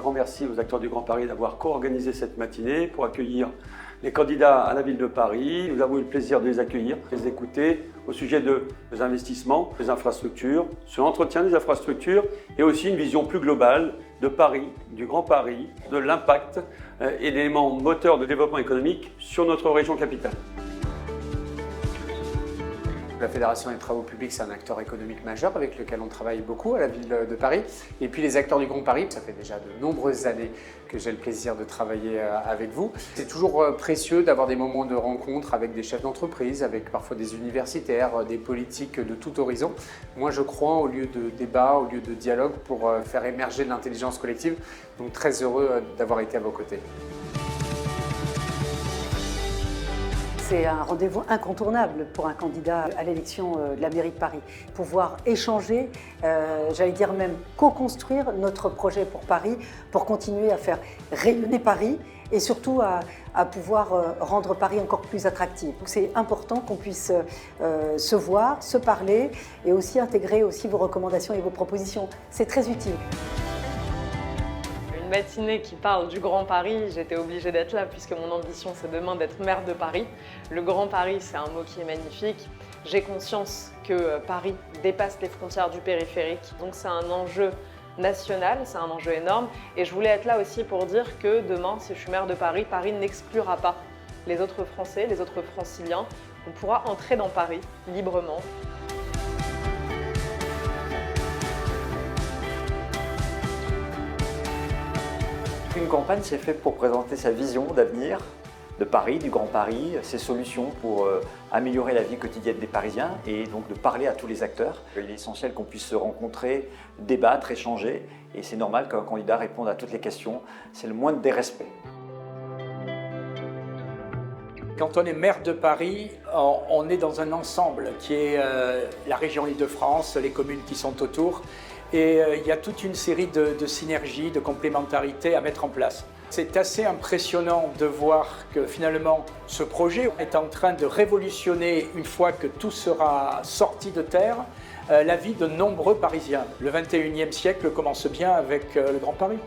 grand merci aux acteurs du Grand Paris d'avoir co-organisé cette matinée pour accueillir les candidats à la ville de Paris. Nous avons eu le plaisir de les accueillir, de les écouter au sujet des investissements, des infrastructures, sur l'entretien des infrastructures et aussi une vision plus globale de Paris, du Grand Paris, de l'impact et l'élément moteur de développement économique sur notre région capitale. La Fédération des travaux publics, c'est un acteur économique majeur avec lequel on travaille beaucoup à la ville de Paris. Et puis les acteurs du Grand Paris, ça fait déjà de nombreuses années que j'ai le plaisir de travailler avec vous. C'est toujours précieux d'avoir des moments de rencontre avec des chefs d'entreprise, avec parfois des universitaires, des politiques de tout horizon. Moi, je crois au lieu de débat, au lieu de dialogue pour faire émerger de l'intelligence collective. Donc très heureux d'avoir été à vos côtés. C'est un rendez-vous incontournable pour un candidat à l'élection de la mairie de Paris. Pouvoir échanger, j'allais dire même co-construire notre projet pour Paris, pour continuer à faire rayonner Paris et surtout à pouvoir rendre Paris encore plus attractif. Donc c'est important qu'on puisse se voir, se parler et aussi intégrer aussi vos recommandations et vos propositions. C'est très utile. Une matinée qui parle du Grand Paris, j'étais obligée d'être là puisque mon ambition c'est demain d'être maire de Paris. Le Grand Paris, c'est un mot qui est magnifique. J'ai conscience que Paris dépasse les frontières du périphérique, donc c'est un enjeu national, c'est un enjeu énorme. Et je voulais être là aussi pour dire que demain, si je suis maire de Paris, Paris n'exclura pas les autres Français, les autres franciliens. On pourra entrer dans Paris librement. Une campagne, c'est fait pour présenter sa vision d'avenir de Paris, du Grand Paris, ses solutions pour améliorer la vie quotidienne des Parisiens et donc de parler à tous les acteurs. Il est essentiel qu'on puisse se rencontrer, débattre, échanger et c'est normal qu'un candidat réponde à toutes les questions. C'est le moindre des respects. Quand on est maire de Paris, on est dans un ensemble qui est la région Île-de-France, les communes qui sont autour. Et il y a toute une série de synergies, de complémentarités à mettre en place. C'est assez impressionnant de voir que finalement ce projet est en train de révolutionner, une fois que tout sera sorti de terre, la vie de nombreux Parisiens. Le 21e siècle commence bien avec le Grand Paris.